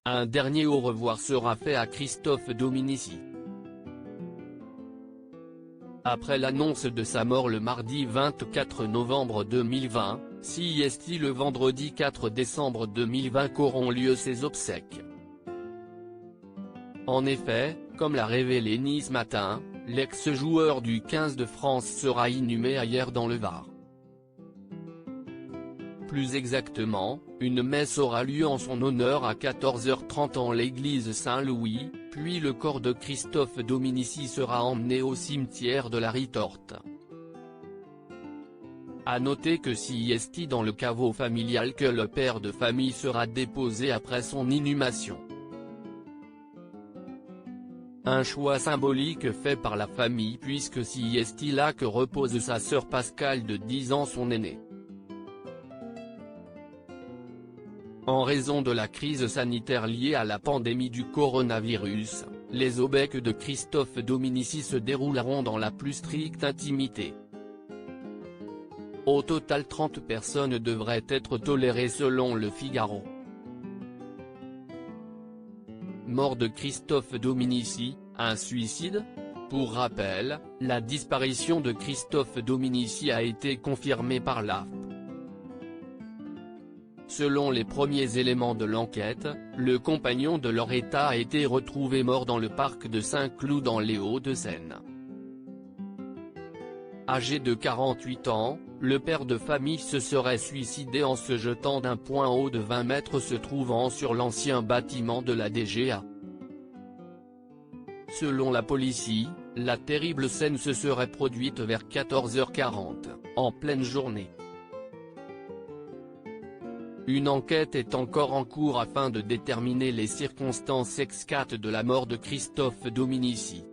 Un dernier au revoir sera fait à Christophe Dominici. Après l'annonce de sa mort le mardi 24 novembre 2020, CIST le vendredi 4 décembre 2020 qu'auront lieu ses obsèques. En effet, comme l'a révélé Nice Matin, l'ex-joueur du 15 de France sera inhumé ailleurs dans le Var. Plus exactement, une messe aura lieu en son honneur à 14h30 en l'église Saint-Louis, puis le corps de Christophe Dominici sera emmené au cimetière de la Ritorte. À noter que CIST dans le caveau familial que le père de famille sera déposé après son inhumation. Un choix symbolique fait par la famille puisque CIST là que repose sa sœur Pascale de 10 ans son aînée. En raison de la crise sanitaire liée à la pandémie du coronavirus, les obsèques de Christophe Dominici se dérouleront dans la plus stricte intimité. Au total 30 personnes devraient être tolérées selon Le Figaro. Mort de Christophe Dominici, un suicide ? Pour rappel, la disparition de Christophe Dominici a été confirmée par l'AFP. Selon les premiers éléments de l'enquête, le compagnon de Loretta a été retrouvé mort dans le parc de Saint-Cloud dans les Hauts-de-Seine. Âgé de 48 ans, le père de famille se serait suicidé en se jetant d'un point haut de 20 mètres se trouvant sur l'ancien bâtiment de la DGA. Selon la police, la terrible scène se serait produite vers 14h40, en pleine journée. Une enquête est encore en cours afin de déterminer les circonstances exactes de la mort de Christophe Dominici.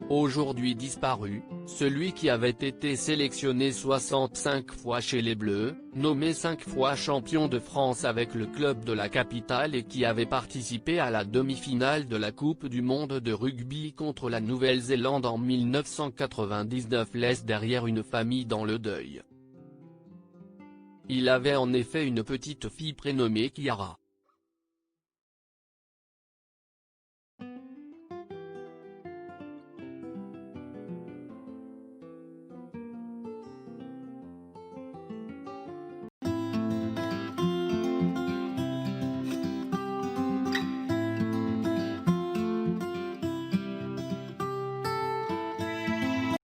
Aujourd'hui disparu, celui qui avait été sélectionné 65 fois chez les Bleus, nommé 5 fois champion de France avec le club de la capitale et qui avait participé à la demi-finale de la Coupe du monde de rugby contre la Nouvelle-Zélande en 1999 laisse derrière une famille dans le deuil. Il avait en effet une petite fille prénommée Chiara.